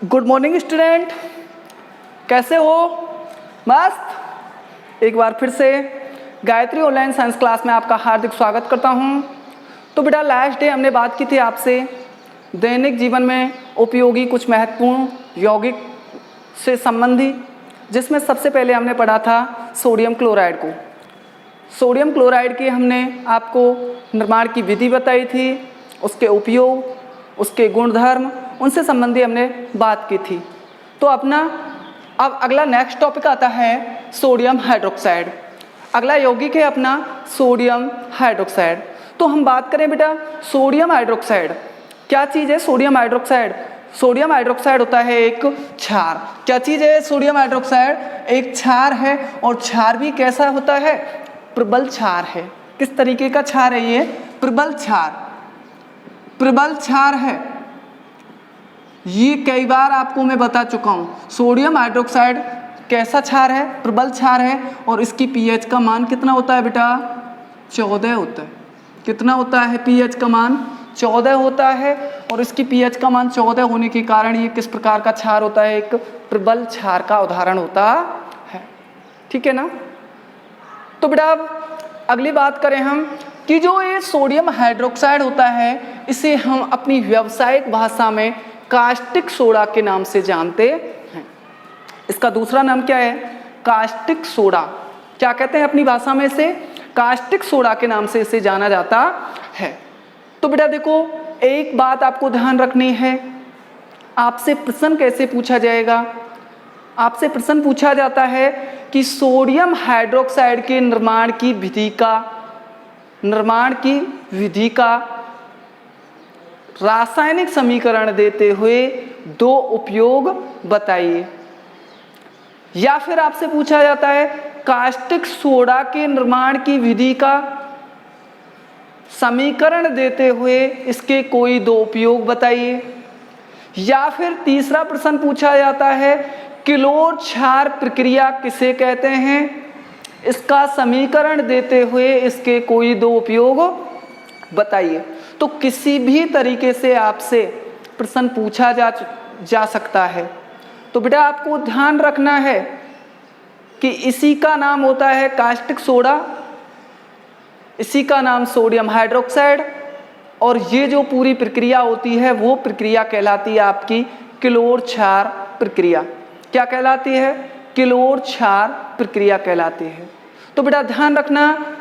Good morning student, कैसे हो? मस्त। एक बार फिर से गायत्री ऑनलाइन साइंस क्लास में आपका हार्दिक स्वागत करता हूं। तो बेटा लास्ट डे हमने बात की थी आपसे दैनिक जीवन में उपयोगी कुछ महत्वपूर्ण यौगिक से संबंधी, जिसमें सबसे पहले हमने पढ़ा था सोडियम क्लोराइड को। सोडियम क्लोराइड की हमने आपको निर्माण की विधि बताई थी, उसके उपयोग, उसके गुणधर्म, उनसे संबंधी हमने बात की थी। तो अब अगला नेक्स्ट टॉपिक आता है सोडियम हाइड्रोक्साइड। अगला यौगिक है अपना सोडियम हाइड्रोक्साइड। तो हम बात करें बेटा सोडियम हाइड्रोक्साइड क्या चीज़ है? सोडियम हाइड्रोक्साइड होता है एक क्षार। क्या चीज़ है सोडियम हाइड्रोक्साइड? एक क्षार है। और क्षार भी कैसा होता है? प्रबल क्षार है। किस तरीके का क्षार है ये? प्रबल क्षार है। ये कई बार आपको मैं बता चुका हूँ। सोडियम हाइड्रोक्साइड कैसा क्षार है? प्रबल क्षार है। और इसकी पीएच का मान कितना होता है बेटा? 14 होता है। कितना होता है? पीएच का मान 14 होता है। और इसकी पीएच का मान 14 होने के कारण ये किस प्रकार का क्षार होता है? एक प्रबल क्षार का उदाहरण होता है। ठीक है ना? तो बेटा अब अगली बात करें हम कि जो ये सोडियम हाइड्रोक्साइड होता है, इसे हम अपनी व्यावसायिक भाषा में कास्टिक सोडा के नाम से जानते हैं। इसका दूसरा नाम क्या है? Caustic soda. क्या कहते हैं अपनी भाषा में इसे? कास्टिक सोडा के नाम से इसे जाना जाता है। तो बेटा देखो, एक बात आपको ध्यान रखनी है, आपसे प्रश्न कैसे पूछा जाएगा? आपसे प्रश्न पूछा जाता है कि सोडियम हाइड्रोक्साइड के निर्माण की विधि का रासायनिक समीकरण देते हुए दो उपयोग बताइए। या फिर आपसे पूछा जाता है कास्टिक सोडा के निर्माण की विधि का समीकरण देते हुए इसके कोई दो उपयोग बताइए। या फिर तीसरा प्रश्न पूछा जाता है क्लोर क्षार प्रक्रिया किसे कहते हैं? इसका समीकरण देते हुए इसके कोई दो उपयोग बताइए। तो किसी भी तरीके से आपसे प्रश्न पूछा जा सकता है। तो बेटा आपको ध्यान रखना है कि इसी का नाम होता है कास्टिक सोडा, इसी का नाम सोडियम हाइड्रोक्साइड, और ये जो पूरी प्रक्रिया होती है वो प्रक्रिया कहलाती है आपकी क्लोर क्षार प्रक्रिया। क्या कहलाती है? क्लोर क्षार प्रक्रिया कहलाती है। तो बेटा ध्यान रखना,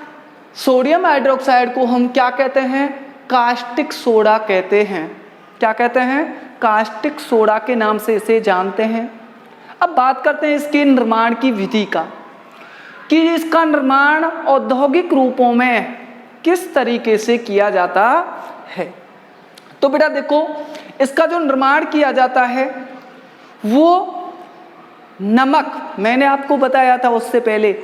सोडियम हाइड्रोक्साइड को हम क्या कहते हैं? कास्टिक सोडा कहते हैं। क्या कहते हैं? कास्टिक सोडा के नाम से इसे जानते हैं। अब बात करते हैं इसके निर्माण की विधि का, कि इसका निर्माण औद्योगिक रूपों में किस तरीके से किया जाता है। तो बेटा देखो, इसका जो निर्माण किया जाता है वो नमक, मैंने आपको बताया था उससे पहले,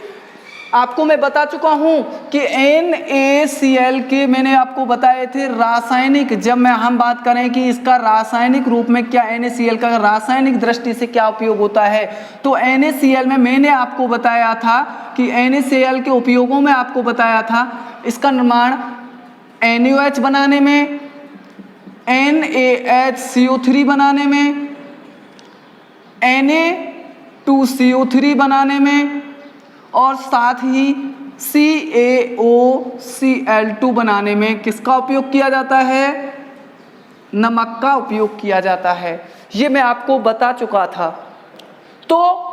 आपको मैं बता चुका हूं कि NaCl के मैंने आपको बताए थे रासायनिक, जब हम बात करें कि इसका रासायनिक रूप में क्या NaCl का रासायनिक दृष्टि से क्या उपयोग होता है, तो NaCl में मैंने आपको बताया था कि NaCl के उपयोगों में आपको बताया था इसका निर्माण NaOH बनाने में, NaHCO3 बनाने में, Na2CO3 बनाने में, और साथ ही CaOCl2 बनाने में किसका उपयोग किया जाता है? नमक का उपयोग किया जाता है। ये मैं आपको बता चुका था। तो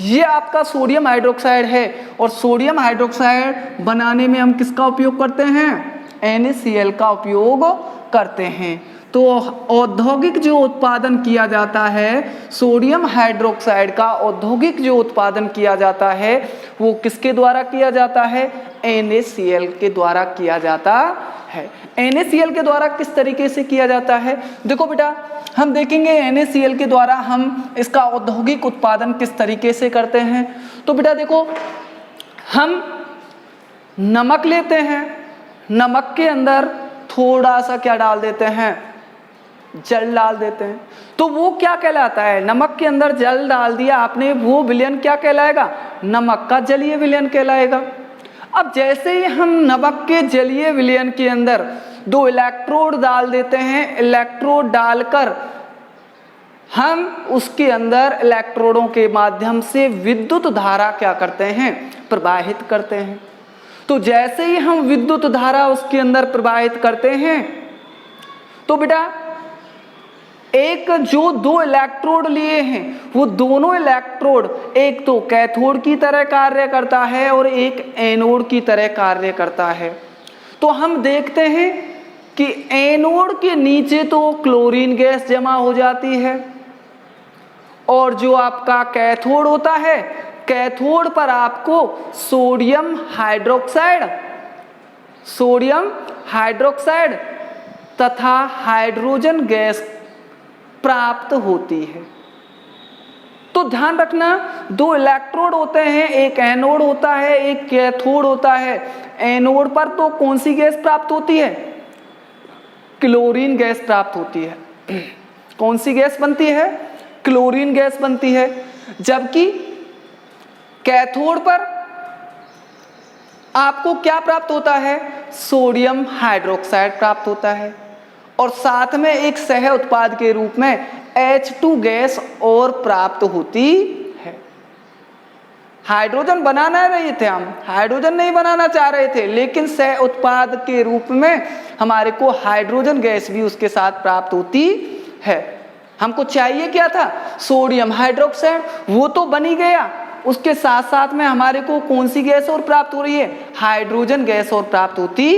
ये आपका सोडियम हाइड्रोक्साइड है, और सोडियम हाइड्रोक्साइड बनाने में हम किसका उपयोग करते हैं? NaCl का उपयोग करते हैं। तो औद्योगिक जो उत्पादन किया जाता है सोडियम हाइड्रोक्साइड का, औद्योगिक जो उत्पादन किया जाता है वो किसके द्वारा किया जाता है? NaCl के द्वारा किया जाता है। NaCl के द्वारा किस तरीके से किया जाता है? देखो बेटा, हम देखेंगे NaCl के द्वारा हम इसका औद्योगिक उत्पादन किस तरीके से करते हैं। तो बेटा देखो, हम नमक लेते हैं, नमक के अंदर थोड़ा सा क्या डाल देते हैं? जल डाल देते हैं। तो वो क्या कहलाता है? नमक के अंदर जल डाल दिया आपने, वो विलयन क्या कहलाएगा? नमक का जलीय विलयन कहलाएगा। अब जैसे ही हम नमक के जलीय विलयन के अंदर दो इलेक्ट्रोड डाल देते हैं, इलेक्ट्रोड डालकर हम उसके अंदर इलेक्ट्रोडों के माध्यम से विद्युत धारा क्या करते हैं, प्रवाहित करते हैं। तो जैसे ही हम विद्युत धारा उसके अंदर प्रवाहित करते हैं तो बेटा एक जो दो इलेक्ट्रोड लिए हैं वो दोनों इलेक्ट्रोड एक तो कैथोड की तरह कार्य करता है और एक एनोड की तरह कार्य करता है। तो हम देखते हैं कि एनोड के नीचे तो क्लोरीन गैस जमा हो जाती है और जो आपका कैथोड होता है, कैथोड पर आपको सोडियम हाइड्रोक्साइड तथा हाइड्रोजन गैस प्राप्त होती है। तो ध्यान रखना, दो इलेक्ट्रोड होते हैं, एक एनोड होता है एक कैथोड होता है। एनोड पर तो कौन सी गैस प्राप्त होती है, क्लोरीन गैस प्राप्त होती है। कौन सी गैस बनती है, क्लोरीन गैस बनती है। जबकि कैथोड पर आपको क्या प्राप्त होता है, सोडियम हाइड्रोक्साइड प्राप्त होता है और साथ में एक सह उत्पाद के रूप में H2 गैस और प्राप्त होती है। हाइड्रोजन बनाना रहे थे हम, हाइड्रोजन नहीं बनाना चाह रहे थे, लेकिन सह उत्पाद के रूप में हमारे को हाइड्रोजन गैस भी उसके साथ प्राप्त होती है। हमको चाहिए क्या था, सोडियम हाइड्रोक्साइड, वो तो बन ही गया। उसके साथ साथ में हमारे को कौन सी गैस और प्राप्त हो रही है, हाइड्रोजन गैस और प्राप्त होती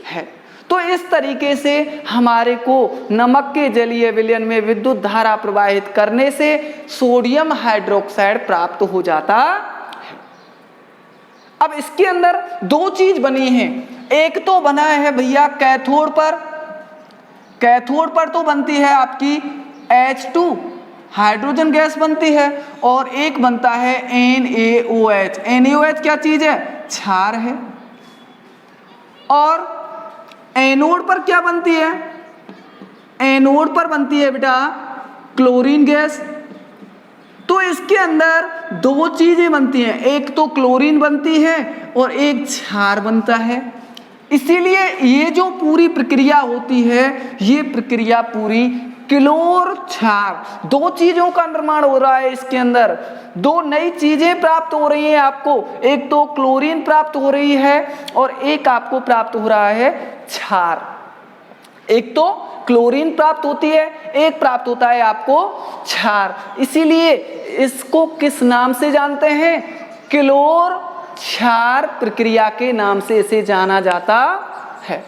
है। तो इस तरीके से हमारे को नमक के जलीय विलयन में विद्युत धारा प्रवाहित करने से सोडियम हाइड्रोक्साइड प्राप्त हो जाता है। अब इसके अंदर दो चीज बनी है, एक तो बना है भैया कैथोड पर तो बनती है आपकी H2 हाइड्रोजन गैस बनती है और एक बनता है NaOH। NaOH क्या चीज है, क्षार है। और एनोड पर क्या बनती है, एनोड पर बनती है बेटा क्लोरीन गैस। तो इसके अंदर दो चीजें बनती हैं, एक तो क्लोरीन बनती है और एक क्षार बनता है। इसीलिए ये जो पूरी प्रक्रिया होती है, ये प्रक्रिया पूरी क्लोर क्षार, दो चीजों का निर्माण हो रहा है। इसके अंदर दो नई चीजें प्राप्त हो रही हैं आपको, एक तो क्लोरीन प्राप्त हो रही है और एक आपको प्राप्त हो रहा है क्षार। एक तो क्लोरीन प्राप्त होती है, एक प्राप्त होता है आपको क्षार। इसीलिए इसको किस नाम से जानते हैं, क्लोर क्षार प्रक्रिया के नाम से इसे जाना जाता है।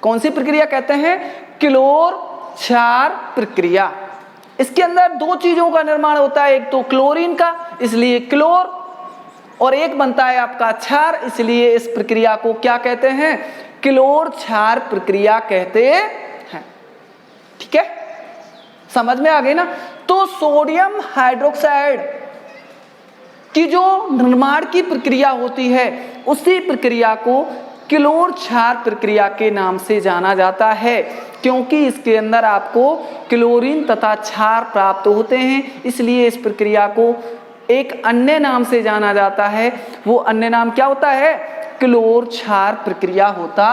कौन सी प्रक्रिया कहते हैं, क्लोर क्षार प्रक्रिया। इसके अंदर दो चीजों का निर्माण होता है, एक तो क्लोरीन का इसलिए क्लोर, और एक बनता है आपका क्षार, इसलिए इस प्रक्रिया को क्या कहते हैं, क्लोर क्षार प्रक्रिया कहते हैं। ठीक है, समझ में आ गई ना। तो सोडियम हाइड्रोक्साइड की जो निर्माण की प्रक्रिया होती है, उसी प्रक्रिया को क्लोर क्षार प्रक्रिया के नाम से जाना जाता है, क्योंकि इसके अंदर आपको क्लोरीन तथा क्षार प्राप्त होते हैं। इसलिए इस प्रक्रिया को एक अन्य नाम से जाना जाता है। वो अन्य नाम क्या होता है, क्लोर क्षार प्रक्रिया होता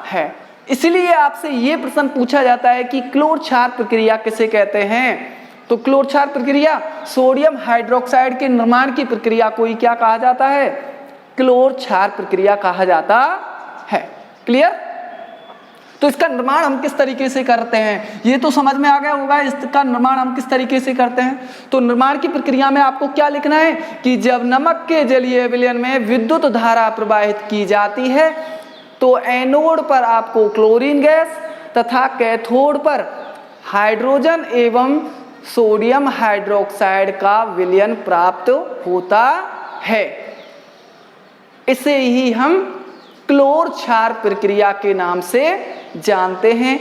है। इसलिए आपसे ये प्रश्न पूछा जाता है कि क्लोर क्षार प्रक्रिया किसे कहते हैं। तो क्लोर क्षार प्रक्रिया सोडियम हाइड्रोक्साइड के निर्माण की प्रक्रिया को ही क्या कहा जाता है, क्लोर क्षार प्रक्रिया कहा जाता है। क्लियर। तो इसका निर्माण हम किस तरीके से करते हैं, ये तो समझ में आ गया होगा। इसका निर्माण हम किस तरीके से करते हैं, तो निर्माण की प्रक्रिया में आपको क्या लिखना है कि जब नमक के जलीय विलयन में विद्युत धारा प्रवाहित की जाती है तो एनोड पर आपको क्लोरीन गैस तथा कैथोड पर हाइड्रोजन एवं सोडियम हाइड्रोक्साइड का विलयन प्राप्त होता है। इसे ही हम क्लोर क्षार प्रक्रिया के नाम से जानते हैं।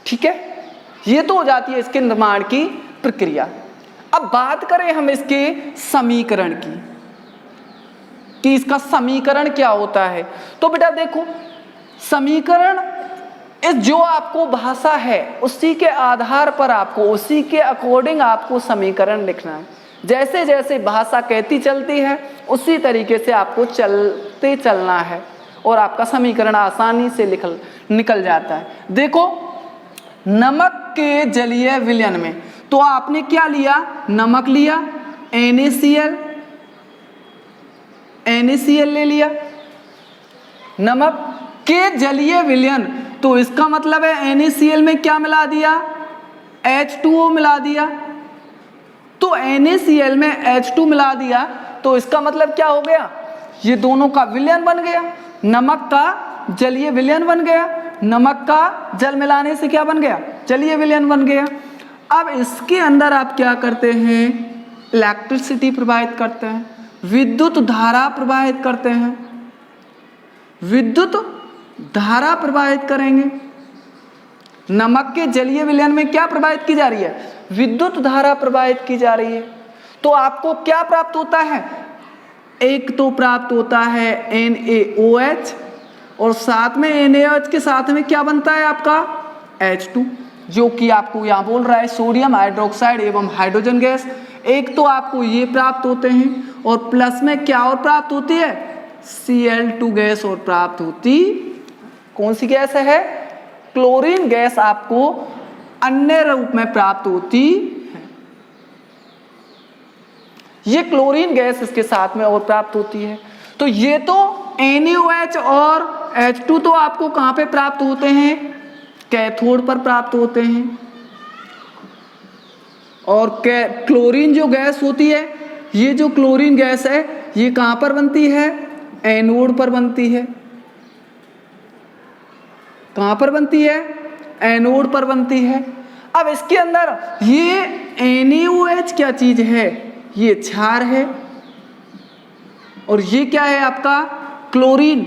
ठीक है, ये तो हो जाती है इसके निर्माण की प्रक्रिया। अब बात करें हम इसके समीकरण की कि इसका समीकरण क्या होता है। तो बेटा देखो, समीकरण इस जो आपको भाषा है उसी के आधार पर आपको उसी के अकॉर्डिंग आपको समीकरण लिखना है। जैसे जैसे भाषा कहती चलती है उसी तरीके से आपको चलते चलना है और आपका समीकरण आसानी से निकल जाता है। देखो, नमक के जलीय विलयन में, तो आपने क्या लिया, नमक लिया, NaCl ले लिया, नमक के जलीय विलयन, तो इसका मतलब है NaCl में क्या मिला दिया, H2O मिला दिया। तो NaCl में H2 मिला दिया तो इसका मतलब क्या हो गया, ये दोनों का विलयन बन गया, नमक का जलीय विलयन बन गया, नमक का जल मिलाने से क्या बन गया, जलीय विलयन बन गया। अब इसके अंदर आप क्या करते हैं, इलेक्ट्रिसिटी प्रवाहित करते हैं, विद्युत धारा प्रवाहित करते हैं, विद्युत धारा प्रवाहित करेंगे। नमक के जलीय विलयन में क्या प्रवाहित की जा रही है, विद्युत धारा प्रवाहित की जा रही है। तो आपको क्या प्राप्त होता है, एक तो प्राप्त होता है NaOH और साथ में NaOH के साथ में क्या बनता है आपका H2, जो कि आपको यहाँ बोल रहा है सोडियम हाइड्रोक्साइड एवं हाइड्रोजन गैस। एक तो आपको ये प्राप्त होते हैं और प्लस में क्या और प्राप्त होती है, Cl2 गैस और प्राप्त होती, कौन सी गैस है, क्लोरीन गैस आपको अन्य रूप में प्राप्त होती है। ये क्लोरीन गैस इसके साथ में और प्राप्त होती है। तो ये तो NaOH और H2 तो आपको कहां पे प्राप्त होते हैं, कैथोड पर प्राप्त होते हैं। और क्लोरीन जो गैस होती है, ये जो क्लोरीन गैस है ये कहां पर बनती है, एनोड पर बनती है। कहां पर बनती है, एनोड पर बनती है। अब इसके अंदर ये NaOH क्या चीज है, ये क्षार है और ये क्या है आपका क्लोरीन,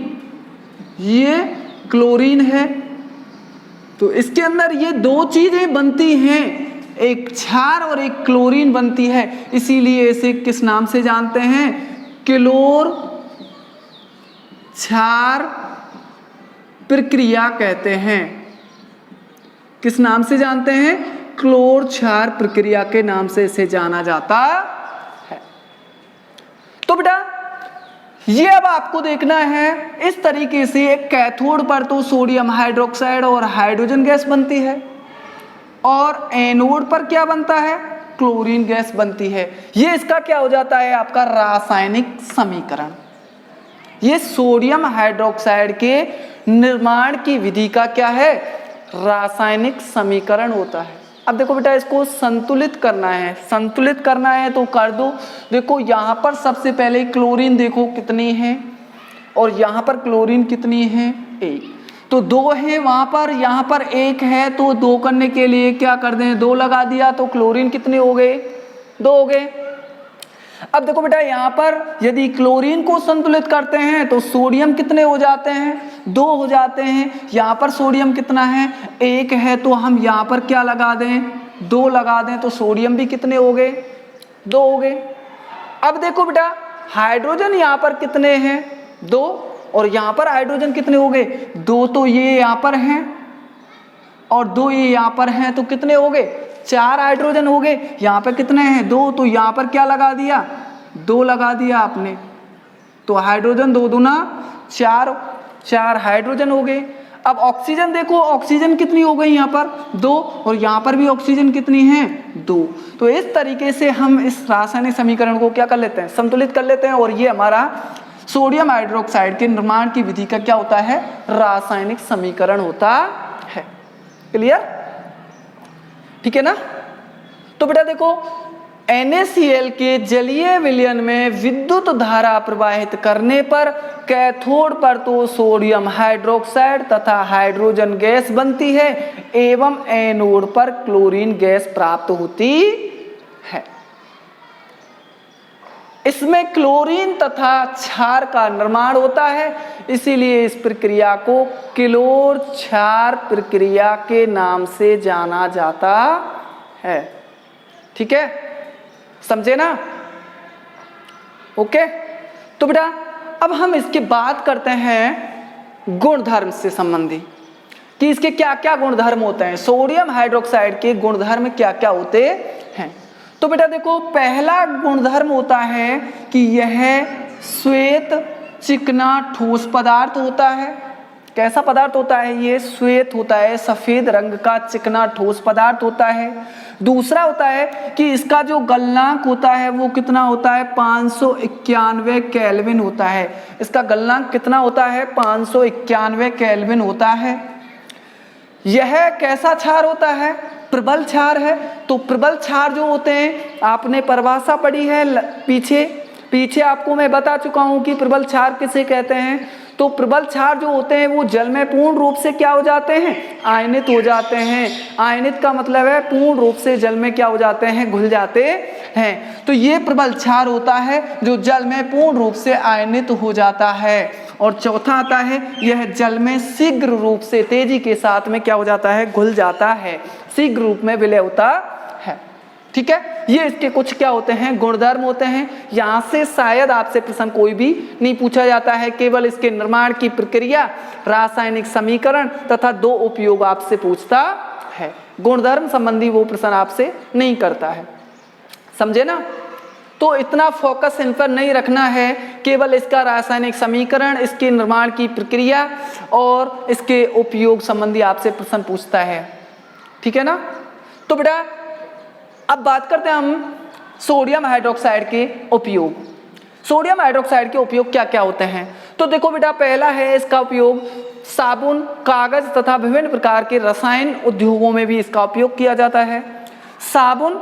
ये क्लोरीन है। तो इसके अंदर ये दो चीजें बनती हैं, एक क्षार और एक क्लोरीन बनती है, इसीलिए इसे किस नाम से जानते हैं, क्लोर क्षार प्रक्रिया कहते हैं। किस नाम से जानते हैं, क्लोर क्षार प्रक्रिया के नाम से इसे जाना जाता है। तो बेटा ये अब आपको देखना है, इस तरीके से एक कैथोड पर तो सोडियम हाइड्रोक्साइड और हाइड्रोजन गैस बनती है और एनोड पर क्या बनता है, क्लोरीन गैस बनती है। ये इसका क्या हो जाता है, आपका रासायनिक समीकरण। ये सोडियम हाइड्रोक्साइड के निर्माण की विधि का क्या है, रासायनिक समीकरण होता है। अब देखो बेटा इसको संतुलित करना है, संतुलित करना है तो कर दो। देखो यहाँ पर सबसे पहले क्लोरीन देखो कितनी है और यहाँ पर क्लोरीन कितनी है, एक। तो दो है वहां पर, यहाँ पर एक है, तो दो करने के लिए क्या कर दें, दो लगा दिया तो क्लोरीन कितने हो गए, दो हो गए। अब देखो बेटा यहाँ पर यदि क्लोरीन को संतुलित करते हैं तो सोडियम कितने हो जाते हैं, दो हो जाते हैं। यहाँ पर सोडियम कितना है, एक है, तो हम यहाँ पर क्या लगा दें, दो लगा दें, तो सोडियम भी कितने हो गए, दो हो गए। अब देखो बेटा हाइड्रोजन यहाँ पर कितने हैं, दो, और यहाँ पर हाइड्रोजन कितने हो गए, दो, तो ये यहाँ पर हैं और दो ये यहाँ पर हैं, तो कितने हो गए, चार हाइड्रोजन हो गए। यहाँ पर कितने हैं, दो, तो यहाँ पर क्या लगा दिया, दो लगा दिया आपने, तो हाइड्रोजन दो दूना चार, चार हाइड्रोजन हो गए। अब ऑक्सीजन देखो, ऑक्सीजन कितनी हो गई यहाँ पर, दो, और यहाँ पर भी ऑक्सीजन कितनी है, दो। तो इस तरीके से हम इस रासायनिक समीकरण को क्या कर लेते हैं, संतुलित कर लेते हैं। और ये हमारा सोडियम हाइड्रोक्साइड के निर्माण की विधि का क्या होता है, रासायनिक समीकरण होता है। क्लियर, ठीक है ना। तो बेटा देखो NaCl के जलीय विलयन में विद्युत धारा प्रवाहित करने पर कैथोड पर तो सोडियम हाइड्रोक्साइड तथा हाइड्रोजन गैस बनती है एवं एनोड पर क्लोरीन गैस प्राप्त होती है। इसमें क्लोरीन तथा क्षार का निर्माण होता है, इसीलिए इस प्रक्रिया को क्लोर क्षार प्रक्रिया के नाम से जाना जाता है। ठीक है, समझे ना, ओके। तो बेटा अब हम इसकी बात करते हैं गुणधर्म से संबंधी, कि इसके क्या क्या गुणधर्म होते हैं, सोडियम हाइड्रोक्साइड के गुणधर्म क्या क्या होते हैं। तो बेटा देखो पहला गुणधर्म होता है कि यह श्वेत चिकना ठोस पदार्थ होता है। कैसा पदार्थ होता है ये, श्वेत होता है, सफेद रंग का चिकना ठोस पदार्थ होता है, दूसरा होता है कि इसका जो गलनांक होता है वो कितना होता है, 591 केल्विन होता है। इसका गलनांक कितना होता है, 591 केल्विन होता है। यह कैसा क्षार होता है, प्रबल क्षार है। तो प्रबल क्षार जो होते हैं, आपने परिभाषा पढ़ी है पीछे आपको मैं बता चुका हूं कि प्रबल क्षार किसे कहते हैं। तो प्रबल क्षार जो होते हैं वो जल में पूर्ण रूप से क्या हो जाते हैं, आयनित हो जाते हैं। आयनित का मतलब है पूर्ण रूप से जल में क्या हो जाते हैं, घुल जाते हैं। तो ये प्रबल क्षार होता है जो जल में पूर्ण रूप से आयनित हो जाता है। और चौथा आता है, यह जल में शीघ्र रूप से तेजी के साथ में क्या हो जाता है, घुल जाता है, शीघ्र रूप में विलय होता है। ठीक है, ये इसके कुछ क्या होते हैं, गुणधर्म होते हैं। यहाँ से शायद आपसे प्रश्न कोई भी नहीं पूछा जाता है, केवल इसके निर्माण की प्रक्रिया, रासायनिक समीकरण तथा 2 उपयोग आपसे पूछता है। गुणधर्म संबंधी वो प्रश्न आपसे नहीं करता है, समझे ना। तो इतना फोकस इन पर नहीं रखना है, केवल इसका रासायनिक समीकरण, इसके निर्माण की प्रक्रिया और इसके उपयोग संबंधी आपसे प्रश्न पूछता है। ठीक है ना। तो बेटा अब बात करते हैं हम सोडियम हाइड्रोक्साइड के उपयोग। सोडियम हाइड्रोक्साइड के उपयोग क्या क्या होते हैं। तो देखो बेटा, पहला है इसका उपयोग साबुन, कागज तथा विभिन्न प्रकार के रसायन उद्योगों में भी इसका उपयोग किया जाता है। साबुन,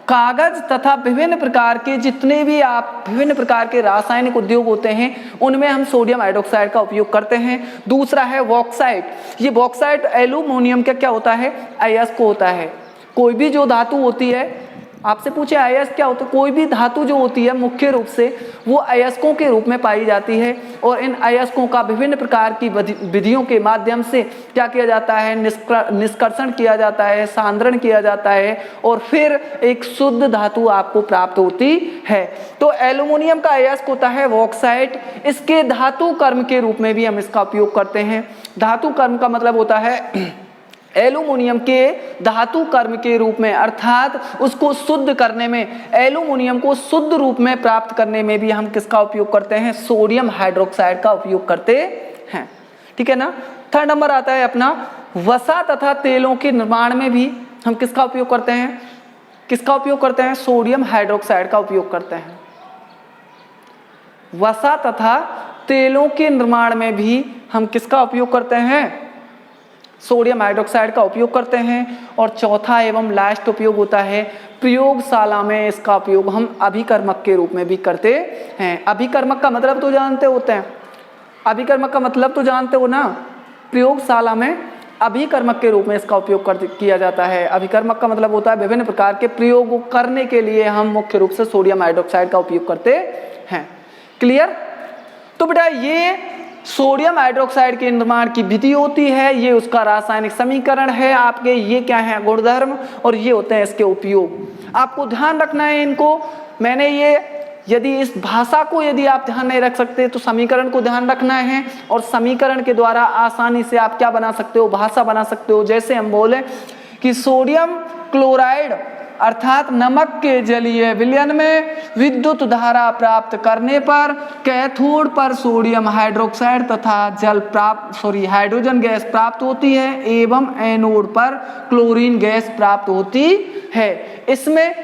कागज तथा विभिन्न प्रकार के जितने भी विभिन्न प्रकार के रासायनिक उद्योग होते हैं उनमें हम सोडियम हाइड्रोक्साइड का उपयोग करते हैं। दूसरा है बॉक्साइट। ये बॉक्साइट एल्यूमिनियम का क्या होता है, अयस्क होता है। कोई भी जो धातु होती है, आपसे पूछे अयस्क क्या होता है, कोई भी धातु जो होती है मुख्य रूप से वो अयस्कों के रूप में पाई जाती है। और इन अयस्कों का विभिन्न प्रकार की विधियों के माध्यम से क्या किया जाता है, निष्कर्षण किया जाता है, सांद्रण किया जाता है और फिर एक शुद्ध धातु आपको प्राप्त होती है। तो एल्यूमिनियम का अयस्क होता है बॉक्साइट। इसके धातु कर्म के रूप में भी हम इसका उपयोग करते हैं। धातु कर्म का मतलब होता है एल्यूमिनियम के धातु कर्म के रूप में, अर्थात उसको शुद्ध करने में, एल्यूमिनियम को शुद्ध रूप में प्राप्त करने में भी हम किसका उपयोग करते हैं, सोडियम हाइड्रोक्साइड का उपयोग करते हैं। ठीक है ना। थर्ड नंबर आता है अपना वसा तथा तेलों के निर्माण में भी हम किसका उपयोग करते हैं, किसका उपयोग करते हैं, सोडियम हाइड्रोक्साइड का उपयोग करते हैं। वसा तथा तेलों के निर्माण में भी हम किसका उपयोग करते हैं, सोडियम हाइड्रोक्साइड का उपयोग करते हैं। और चौथा एवं लास्ट उपयोग होता है प्रयोगशाला में इसका उपयोग हम अभिकर्मक के रूप में भी करते हैं। अभिकर्मक का मतलब तो जानते होते हैं, अभिकर्मक का मतलब तो जानते हो ना, प्रयोगशाला में अभिकर्मक के रूप में इसका उपयोग किया जाता है। अभिकर्मक का मतलब होता है विभिन्न प्रकार के प्रयोग करने के लिए हम मुख्य रूप से सोडियम हाइड्रोक्साइड का उपयोग करते हैं। क्लियर। तो बेटा ये सोडियम हाइड्रोक्साइड के निर्माण की विधि होती है, ये उसका रासायनिक समीकरण है आपके, ये क्या है, गुणधर्म, और ये होते हैं इसके उपयोग। आपको ध्यान रखना है इनको। मैंने ये, यदि इस भाषा को यदि आप ध्यान नहीं रख सकते तो समीकरण को ध्यान रखना है, और समीकरण के द्वारा आसानी से आप क्या बना सकते हो, भाषा बना सकते हो। जैसे हम बोले कि सोडियम क्लोराइड अर्थात नमक के जलीय विलयन में विद्युत धारा प्राप्त करने पर कैथोड पर सोडियम हाइड्रोक्साइड तथा हाइड्रोजन गैस प्राप्त होती है एवं एनोड पर क्लोरीन गैस प्राप्त होती है। इसमें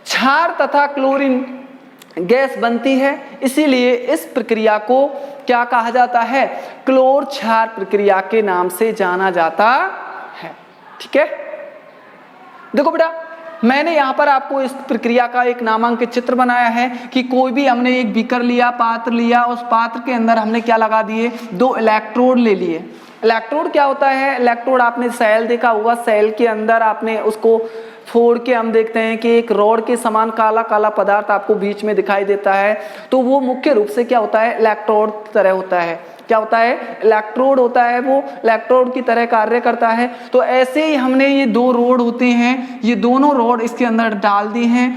क्षार तथा क्लोरीन गैस बनती है, इसीलिए इस प्रक्रिया को क्या कहा जाता है, क्लोर क्षार प्रक्रिया के नाम से जाना जाता है। ठीक है। देखो बेटा, मैंने यहाँ पर आपको इस प्रक्रिया का एक नामांकित चित्र बनाया है कि कोई भी हमने एक बीकर लिया, पात्र लिया, उस पात्र के अंदर हमने क्या लगा दिए, 2 इलेक्ट्रोड ले लिए। इलेक्ट्रोड क्या होता है, इलेक्ट्रोड आपने सेल देखा होगा, सेल के अंदर आपने उसको फोड़ के हम देखते हैं कि एक रॉड के समान काला काला पदार्थ आपको बीच में दिखाई देता है। तो वो मुख्य रूप से क्या होता है, इलेक्ट्रोड तरह होता है। क्या होता है, इलेक्ट्रोड होता है, वो इलेक्ट्रोड की तरह कार्य करता है। तो ऐसे ही हमने ये 2 रोड होते हैं, ये दोनों रोड इसके अंदर डाल दी हैं,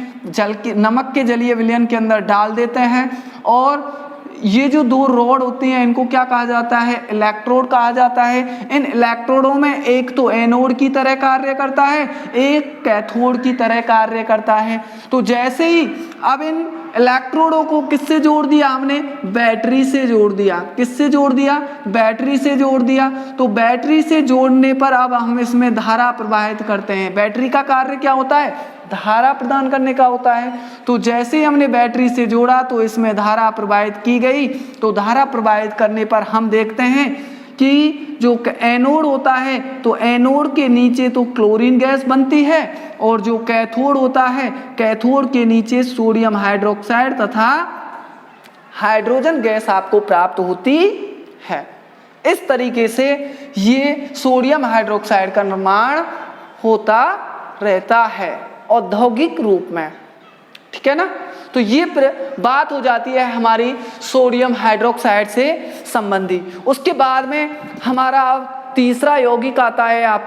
नमक के जलीय विलयन के अंदर डाल देते हैं। और ये जो 2 रॉड होती हैं इनको क्या कहा जाता है, इलेक्ट्रोड कहा जाता है। इन इलेक्ट्रोडों में एक तो एनोड की तरह कार्य करता है, एक कैथोड की तरह कार्य करता है। तो जैसे ही अब इन इलेक्ट्रोडों को किससे जोड़ दिया हमने? बैटरी से जोड़ दिया। किससे जोड़ दिया? बैटरी से जोड़ दिया। तो बैटरी से जोड़ने पर अब हम इसमें धारा प्रवाहित करते हैं। बैटरी का कार्य क्या होता है? धारा प्रदान करने का होता है। तो जैसे ही हमने बैटरी से जोड़ा तो इसमें धारा प्रवाहित की गई। तो धारा प्रवाहित करने पर हम देखते हैं कि जो एनोड होता है तो एनोड के नीचे तो क्लोरीन गैस बनती है और जो कैथोड होता है कैथोड के नीचे सोडियम हाइड्रोक्साइड तथा हाइड्रोजन गैस आपको प्राप्त होती है। इस तरीके से ये सोडियम हाइड्रोक्साइड का निर्माण होता रहता है औद्योगिक रूप में। ठीक है ना? तो ये बात हो जाती है हमारी सोडियम हाइड्रोक्साइड से संबंधी। उसके बाद में हमारा तीसरा यौगिक आता है आप